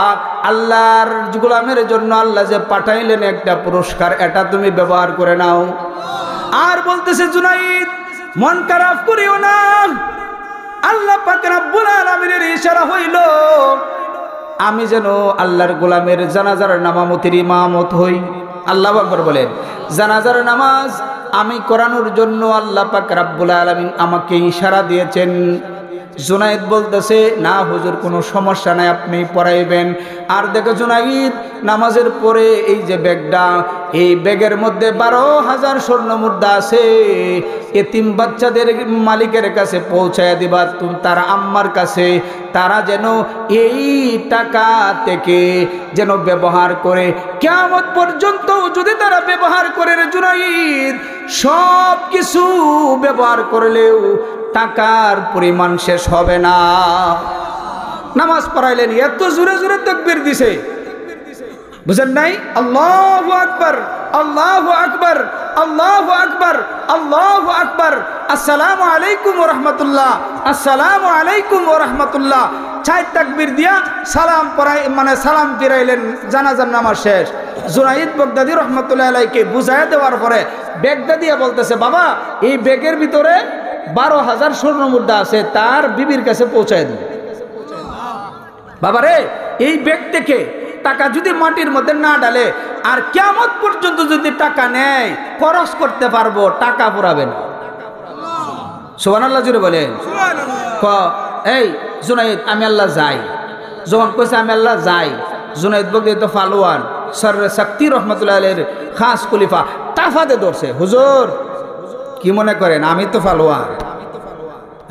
আল্লাহর গোলামের জন্য আল্লাহ যে পাঠাইলেন একটা পুরস্কার, এটা তুমি ব্যবহার করে নাও। আর বলতেছে, জুনাইদ, মন খারাপ করিও না, আল্লাহ পাক রব্বুল আলামিনের ইশারা হইল আমি যেন আল্লাহর গোলামের জানাজার নামামতির ইমামত হই। আল্লাহু আকবার বলেন। জানাজার নামাজ আমি করানোর জন্য আল্লাহ পাক রব্বুল আলামিন আমাকে ইশারা দিয়েছেন। জুনাইদ বলতেছে, না হুজুর, কোনো সমস্যা নাই, আপনি পড়াইবেন। আর দেখো জুনাইদ, নামাজের পরে এই যে ব্যাগটা, এই ব্যাগের মধ্যে 12,000 স্বর্ণ মুদ্রা আছে। এতিম বাচ্চাদের মালিকের কাছে পৌঁছায় দিবা, তুমি তার আম্মার কাছে, তারা যেন এই টাকা থেকে যেন ব্যবহার করে, কিয়ামত পর্যন্ত যদি তারা ব্যবহার করে, রে জুনাইদ, সব কিছু ব্যবহার করলেও টাকার পরিমাণ শেষ হবে না। নামাজ পড়াইলেন, এত জোরে জোরে তাকবীর দিছে, বুঝেন নাই? আল্লাহু আকবার, আল্লাহু আকবার, আল্লাহু আকবার, আল্লাহু আকবার, আসসালামু আলাইকুম ওয়া রাহমাতুল্লাহ, আসসালামু আলাইকুম ওয়া রাহমাতুল্লাহ। 4 তাকবীর দিয়া সালাম পড়াই, মানে সালাম ফিরাইলেন। জানাজার নামাজ শেষ। জুনাইদ বাগদাদি রহমাতুল্লাহ আলাইহিকে বুঝাইয়া দেওয়ার পরে ব্যাগটা দিয়া বলতেছে, বাবা, এই ব্যাগের ভিতরে 12,000 স্বর্ণ মুদ্রা আছে, তার বিবির কাছে পৌঁছায় দিন। বাবারে, এই ব্যাগ থেকে টাকা যদি মাটির মধ্যে না ডালে, আর কিয়ামত পর্যন্ত যদি টাকা নেয়, খরচ করতে পারবো, টাকা পুরাবে না। সুবহানাল্লাহ জুড়ে বলেন। এই জুনাইদ, আমি আল্লাহ যাই। যখন কইছে আমি আল্লাহ যাই, জুনাইদ বাগদাদি তো ফালোয়ান, সররে শক্তি রহমাতুল্লাহ আলাইহির খাস খলিফা, তাফাতে ধরছে, হুজুর কি মনে করেন আমি তো ফালোয়ান?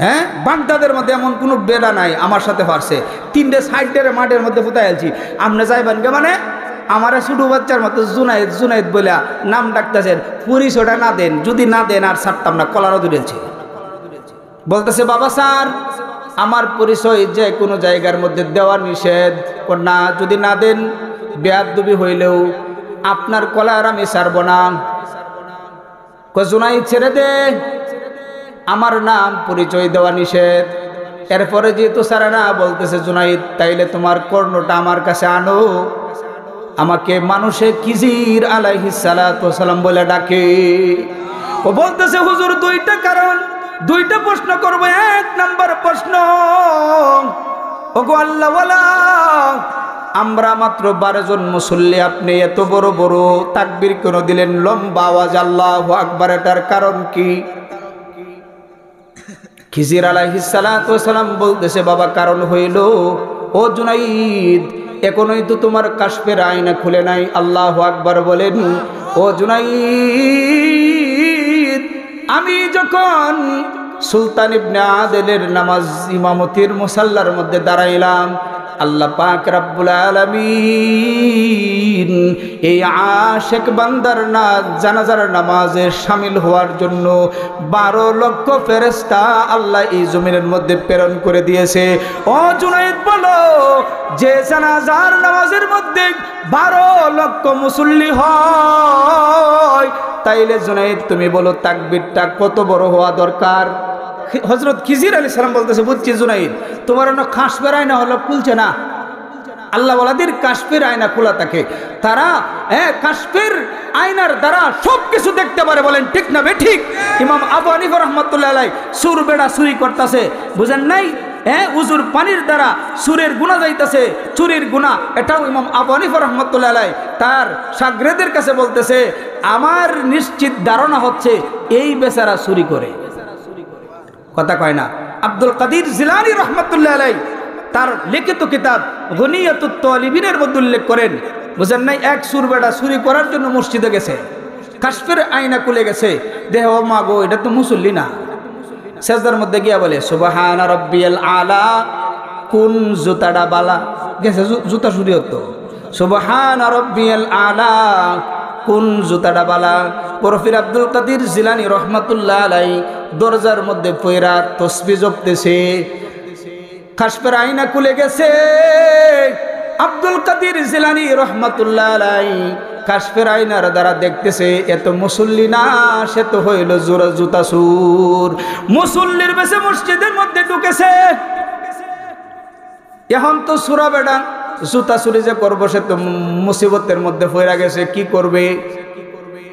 হ্যাঁ, বাগদাদের মধ্যে এমন কোনো বেড়া নাই আমার সাথে পারছে। 3টে সাইডের মাঠের মধ্যে ফুটাই আলছি, আপনি যাইবেন কে? মানে আমার ছোট বাচ্চার মতো জুনাইদ জুনাইদ বলে নাম ডাকতেছেন, পরিচয়টা না দেন, যদি না দেন আর ছাড়তাম না, কলারও ধরেছে। বলতেছে, বাবা স্যার, আমার পরিচয় যে কোনো জায়গার মধ্যে দেওয়া নিষেধ না, যদি না দেন বেয়াদবি হইলেও আপনার কলার আমি ছাড়ব না। জুনাইদ, ছেড়ে দে, আমার নাম পরিচয় দেওয়া নিষেধ। এরপরে যেহেতু সারা না বলতেছে, জুনাইদ, তাইলে তোমার কর্ণটা আমার কাছে আনো। আমাকে মানুষে খিজির আলাইহিস সালাতু ওয়াস সালাম বলে ডাকে। ও বলতেছে, হুজুর, 2টা কারণ, 2টা প্রশ্ন করবো। 1 নাম্বার প্রশ্ন, ওগো আল্লাহওয়ালা, আমরা মাত্র 12 জন মুসল্লি, আপনি এত বড় বড় তাকবীর কেন দিলেন, লম্বা আওয়াজ আল্লাহু আকবার, এটার কারণ কি? খিজির আলাইহিস সালাতু ওয়াস সালাম বলতেছে, বাবা কারণ হইল, ও জুনাইদ এখনোই তো তোমার কাশফের আয়না খুলে নাই। আল্লাহু আকবার বলেন। ও জুনাইদ, আমি যখন সুলতান ইবনে আদেলের নামাজ ইমামতির মুসাল্লার মধ্যে দাঁড়াইলাম, আল্লাহ পাক রব্বুল আলামিন এই আশিক বান্দার জানাজার নামাজে শামিল হওয়ার জন্য 12 লক্ষ ফেরেশতা আল্লাহ এই জমিনের মধ্যে প্রেরণ করে দিয়েছে। ও জুনাইদ বলো, যে জানাজার নামাজের মধ্যে 12 লক্ষ মুসল্লি হয়, তাইলে জুনাইদ তুমি বলো তাকবীরটা কত বড় হওয়া দরকার। হযরত খিজির আলাইহিস সালাম বলতেছে, বুঝছি জুনাইদ, তোমার অন্য কাশফের আয়না হলো খুলছে না। আল্লাহ ওয়ালাদের কাশফের আয়না খোলা থাকে, তারা কাশফের আয়নার দ্বারা সব কিছু দেখতে পারে। বলেন ঠিক না বেঠিক? ইমাম আবু হানিফা রাহমাতুল্লাহ আলাইহি সুর বেড়া চুরি করতেছে, বুঝেন নাই? উজুর পানির দ্বারা সুরের গুনাহ যাইতেছে, চুরির গুনাহ। এটাও ইমাম আবু হানিফা রাহমাতুল্লাহ আলাইহি তার শাগরেদের কাছে বলতেছে, আমার নিশ্চিত ধারণা হচ্ছে এই বেচারা চুরি করে। কথা কয় না? আব্দুল কাদির জিলানী রহমাতুল্লাহ আলাইহি তার লিখিত কিতাব গনিয়াতুত তালিবিনের মধ্যে উল্লেখ করেন, বুঝেন নাই? এক সুরবেড়া চুরি করার জন্য মসজিদে গেছে, কাশফের আয়না খুলে গেছে, দেহ মা গো এটা তো মুসল্লি না। সেজদার মধ্যে গিয়া বলে, সুবহানা রাব্বিয়াল আলা, কোন জুতাটা বালা। গেছে জুতা চুরি হতো, সুবহানা রাব্বিয়াল আলা, কোন জুতাটা বালা। প্রফির আব্দুল কাদির জিলানী রহমাতুল্লাহ আলাইহি দরজার মধ্যে পয়রা তসবিহ জপতেছে, কাশফের আয়না খুলে গেছে। আব্দুল কাদির জিলানী রহমাতুল্লাহ আলাইহি কাশফের আয়নার দ্বারা দেখতেছে, এত মুসল্লি না, সে তো হইল জুতা চোর। মুসল্লির বেশে মসজিদের মধ্যে ঢুকেছে। এখন তো সুরা বেড়া জুতা চুরি যে করবো, সে তো মুসিবতের মধ্যে পয়রা গেছে, কি করবে?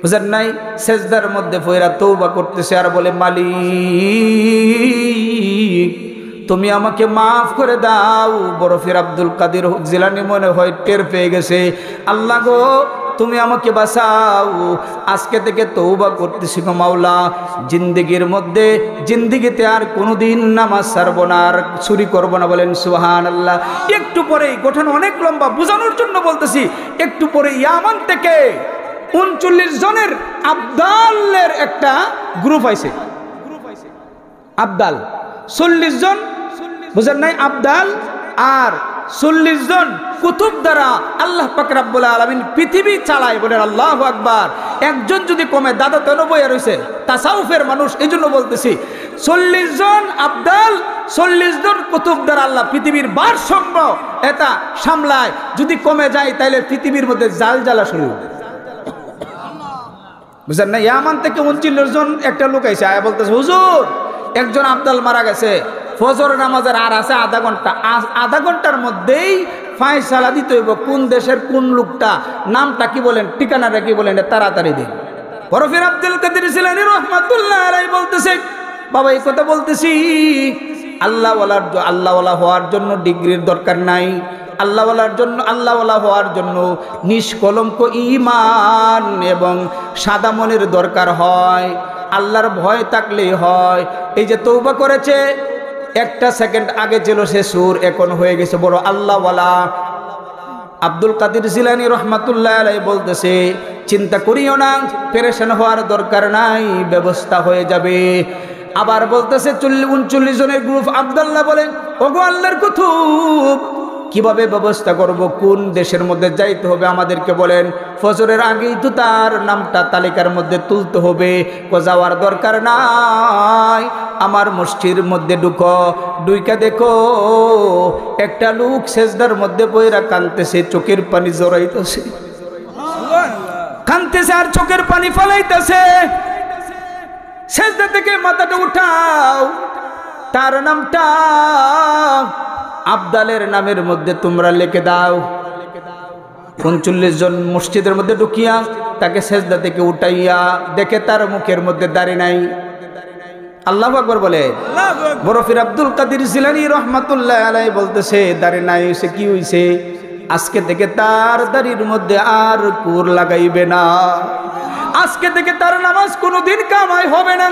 বুঝেন নাই? সেজদার মধ্যে পয়রা তওবা করতেছে আর বলে, মালিক তুমি আমাকে মাফ করে দাও। বরফির আব্দুল কাদির জিলানী মনে হয় টের পেয়ে গেছে, আল্লাহ গো তুমি আমাকে বাঁচাও, আজকে থেকে তওবা করতেছি গো মাওলা, জিন্দিগিতে আর কোনোদিন নামাজ ছাড়বো না, আর চুরি করবো না। বলেন সুবহানাল্লাহ। একটু পরেই ঘটনা অনেক লম্বা, বোঝানোর জন্য বলতেছি, একটু পরে ইয়ামান থেকে 39 জনের আবদালের একটা গ্রুপ আইছে। আবদাল 40 জন, বুঝেন নাই? আবদাল আর 40 জন কুতুব দ্বারা আল্লাহ পাক রব্বুল আলামিন পৃথিবী চালায়। বলেন আল্লাহু আকবার। একজন যদি কমে, দাদা তো 90 রয়েছে, তাসাউফের মানুষ, এই জন্য বলতেছি 40 জন আবদাল, 40 জন কুতুব দ্বারা আল্লাহ পৃথিবীর ভারসাম্য এটা সামলায়। যদি কমে যায় তাহলে পৃথিবীর মধ্যে জাল জ্বালা শুরু হবে। বুঝলেন না? ইয়ামান থেকে 39 জন একটা লোক আইছে, আয়া বলতেছে, হুজুর একজন আবদাল মারা গেছে, ফজর নামাজের আর আছে আধা ঘন্টা, আধা ঘন্টার মধ্যেই ফায়সালা দিতে হইব কোন দেশের কোন লোকটা, নামটা কি বলেন, ঠিকানাটা কি বলেন, তাড়াতাড়ি দিন। বরফির আব্দুল কাদির জিলানী রহমাতুল্লাহ আলাইহি বলতেছে, বাবা এই কথা বলতেছি, আল্লাহওয়ালা হওয়ার জন্য ডিগ্রির দরকার নাই, আল্লাহওয়ালা হওয়ার জন্য নিষ্কলঙ্ক ঈমান এবং সাদা মনের দরকার হয়, আল্লাহর ভয় থাকলেই হয়। এই যে তওবা করেছে, একটা সেকেন্ড আগে ছিল সে সুর, এখন হয়ে গেছে বড় আল্লাহওয়ালা। আব্দুল কাদির জিলানী রহমাতুল্লাহ আলাইহি বলতেছে, চিন্তা করিও না, পেরেশান হওয়ার দরকার নাই, ব্যবস্থা হয়ে যাবে। আবার বলতেছে 39 জনের গ্রুপ আব্দুল্লাহ বলেন, ওগো আল্লাহর কুতুব, কিভাবে ব্যবস্থা করব, কোন দেশের মধ্যে যাইতে হবে আমাদেরকে বলেন, ফজরের আগেই তো তার নামটা তালিকার মধ্যে তুলতে হবে। যাওয়ার দরকার নাই, আমার মসজিদের মধ্যে ঢুইকা দেখো একটা লোক সেজদার মধ্যে পয়রা কাঁদতেছে, চোখের পানি জড়াইতেছে, কাঁদতেছে আর চোখের পানি ফলাইতেছে। সেজদা থেকে মাথাটা উঠাও, তার নামটা আবদালের নামের মধ্যে তোমরা লিখে দাও। 39 জন মসজিদের মধ্যে ঢুকিয়া তাকে সেজদা থেকে উঠাইয়া দেখে তার মুখের মধ্যে দাড়ি নাই। আল্লাহু আকবার বলে। বরফির আব্দুল কাদির জিলানী রহমাতুল্লাহ আলাইহি বলতেছে, দাড়ি নাই হইছে, কি হইছে? আজকে থেকে তার দাড়ির মধ্যে আর কুর লাগাইবে না, আজকে থেকে তার নামাজ কোনোদিন কামাই হবে না,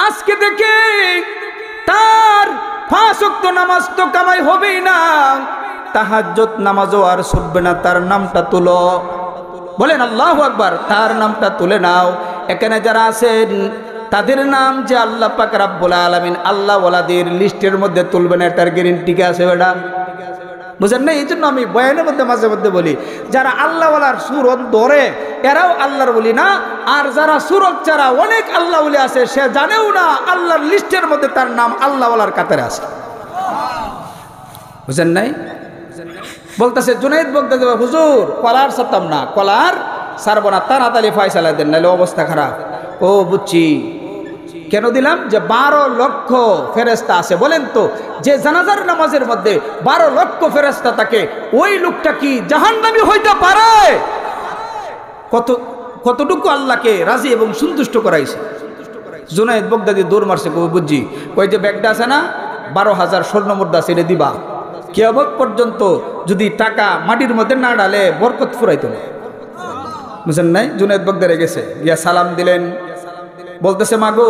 আজকে থেকে তার 5 ওয়াক্ত নামাজ তো কামাই হবেই না, তাহাজ্জুদ নামাজও আর ছুটবে না। তার নামটা তুলো, বলেন আল্লাহু আকবার, তার নামটা তুলে নাও। এখানে যারা আছেন তাদের নাম যে আল্লাহ পাক রব্বুল আলামিন আল্লাহ ওয়ালাদের লিস্টের মধ্যে তুলবেন, এটার গ্যারান্টি কি আছে বেটা? বুঝেন না? এই জন্য আমি বয়ানের মধ্যে মাঝে মধ্যে বলি, যারা আল্লাহ ওয়ালার সুরত ধরে এরাও আল্লাহর বলি না, আর যারা সুরত ছাড়া অনেক আল্লাহ ওলি আছে সে জানেও না আল্লাহর লিস্টের মধ্যে তার নাম আল্লাহ ওয়ালার কাতারে আছে। বুঝেন নাই? বলতেছে জুনাইদ বলতেছে হুজুর কলার ছাড়তাম না, কলার ছাড়বো না, তাড়াতাড়ি ফয়সালা দেন নাহলে অবস্থা খারাপ। ও বুঝছি, কেন দিলাম? যে 12 লক্ষ ফেরেশতা আছে। বলেন তো, যে জানাজার নামাজের মধ্যে 12 লক্ষ ফেরেশতা থাকে, ওই লোকটা কি জাহান্নামী হইতে পারে? কতটুকু আল্লাহকে রাজি এবং সন্তুষ্ট করাইছে। জুনাইদ বাগদাদি দৌড় মারছে, বুঝছি কই যে ব্যাগটা আছে না 12,000 স্বর্ণ মুদ্রা ছেড়ে দিবা, কিয়ামত পর্যন্ত যদি টাকা মাটির মধ্যে না ডালে বরকত ফুরাইতো না। বুঝেন নাই? জুনাইদ বাগদারে গেছে, গিয়া সালাম দিলেন, বলতেছে মাগো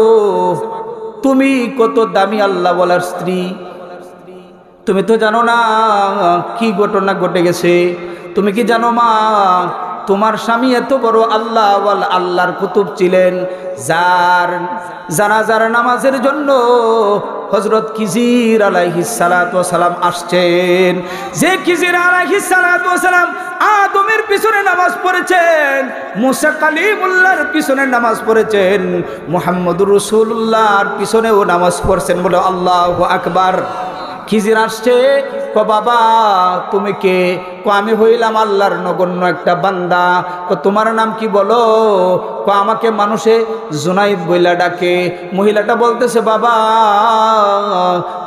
তুমি কত দামি আল্লাহ বলার স্ত্রী, তুমি তো জানো না কি ঘটনা ঘটে গেছে। তুমি কি জানো মা, তোমার স্বামী এত বড় আল্লাহ আল্লাহর কুতুব ছিলেন, যার জানাজার নামাজের জন্য হযরত খিজির আলাইহিস সালাতু ওয়াস সালাম আসছেন। যে খিজির আলাইহিস সালাতু ওয়াস সালাম আদমের পিছনে নামাজ পড়েছেন, মুসা কালিমুল্লাহর পিছনে নামাজ পড়েছেন, মুহাম্মদুর রাসূলুল্লাহর পিছনেও নামাজ পড়ছেন। বলে আল্লাহু আকবার। খিজির আসছে, কো বাবা তুমি কে? কো আমি হইলাম আল্লাহর নগণ্য একটা বান্দা। কো তোমার নাম কি বলো? কো আমাকে মানুষে জুনাইদ বইলা ডাকে। মহিলাটা বলতেছে বাবা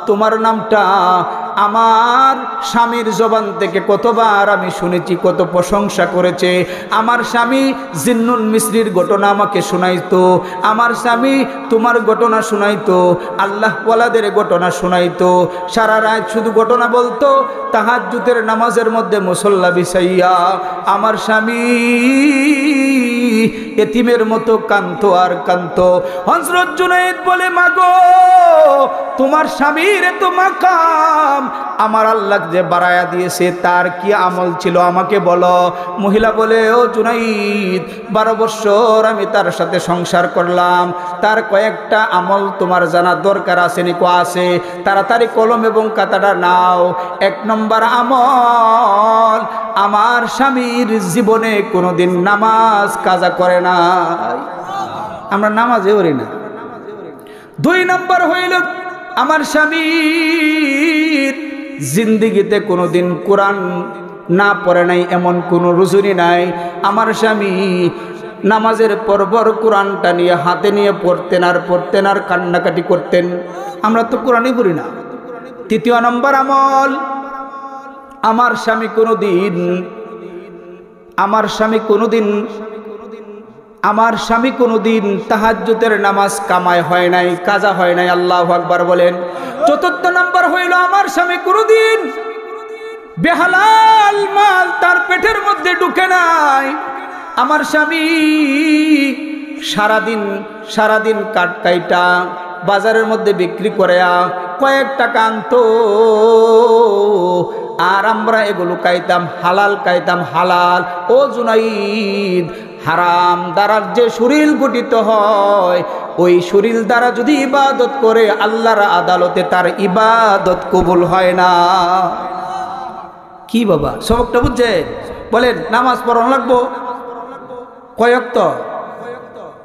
তোমার নামটা আমার স্বামীর জবান থেকে কতবার আমি শুনেছি, কত প্রশংসা করেছে। আমার স্বামী জিন্নুল মিসরির ঘটনা আমাকে শোনাইতো, আমার স্বামী তোমার ঘটনা শোনাইতো, আল্লাহ ওয়ালাদের ঘটনা শোনাইতো, সারা রাত শুধু ঘটনা বলতো। তাহাজ্জুদের নামাজের মধ্যে মুসল্লা বিছাইয়া আমার স্বামী এতিমের মতো কান্ত আর কান্ত। হযরত জুনাইদ বলে মাগো তোমার স্বামীর এত মাকাম আমার আল্লাহ যে বাড়ায়া দিয়েছে তার কি আমল ছিল আমাকে বলো। মহিলা বলে ও জুনাইদ 12 বছর আমি তার সাথে সংসার করলাম, তার কয়েকটা আমল তোমার জানা দরকার আছে নিকো? আছে। তাড়াতাড়ি কলম এবং খাতাটা নাও। 1 নম্বর আমল, আমার স্বামীর জীবনে কোনোদিন নামাজ কাজা করে নাই, আমরা নামাজে পড়ি না। 2 নম্বর হইল আমার স্বামীর জিন্দিগিতে কোনোদিন কোরআন না পড়ে নাই, এমন কোনো রুজুনি নাই। আমার স্বামী নামাজের পরপর কোরআনটা নিয়ে হাতে নিয়ে পড়তেন আর কান্নাকাটি করতেন। আমরা তো কোরআনই পড়ি না। 3 নম্বর আমল, আমার স্বামী কোনোদিন তাহাজ্জুদের নামাজ কামায় হয় নাই, কাজা হয় নাই। আল্লাহু আকবার বলেন। 4 নম্বর হইল আমার স্বামী কোনোদিন বেহালাল মাল তার পেটের মধ্যে ঢুকে নাই। আমার স্বামী সারাদিন কাট কাইটা বাজারের মধ্যে বিক্রি করে কয়েক টাকা আনতো, আর আমরা এগুলো খাইতাম হালাল। ও জুনাইদ, হারাম দ্বারার যে শরীর গঠিত হয়, ওই শরীর দ্বারা যদি ইবাদত করে আল্লাহর আদালতে তার ইবাদত কবুল হয় না। কি বাবা সবকটা বুঝছে? বলেন নামাজ পড়ানো লাগবো কয় ওয়াক্ত,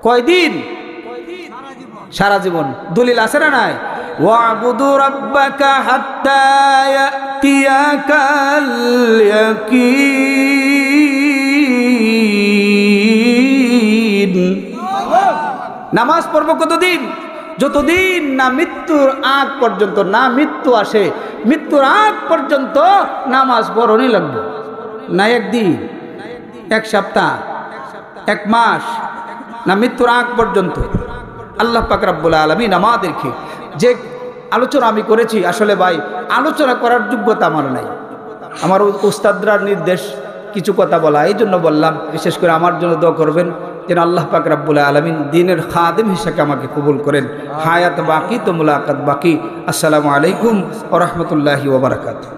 কয়দিন? সারা জীবন। দলিল আছে না নাই? ওয়াবুদু রাব্বাকা হাত্তা ইয়াতিয়াকাল ইয়াকিন। নামাজ পড়ব কতদিন? যতদিন না মৃত্যুর আগ পর্যন্ত, না মৃত্যু আসে, মৃত্যুর আগ পর্যন্ত নামাজ পড়নই লাগবে। না একদিন, 1 সপ্তাহ, 1 মাস, না মৃত্যুর আগ পর্যন্ত। আল্লাহ পাক রব্বুল আলামিন আমাদেরকে যে আলোচনা আমি করেছি, আসলে ভাই আলোচনা করার যোগ্যতা আমার নাই, আমার উস্তাদরার নির্দেশ কিছু কথা বলা, এই জন্য বললাম। বিশেষ করে আমার জন্য দোয়া করবেন, যেন আল্লাহ পাক রব্বুল আলামিন দ্বীনের খাদেম হিসেবে আমাকে কবুল করেন। হায়াত বাকি তো মুলাকাত বাকি। আসসালামু আলাইকুম ওয়া রাহমাতুল্লাহি ওয়া বারাকাতুহু।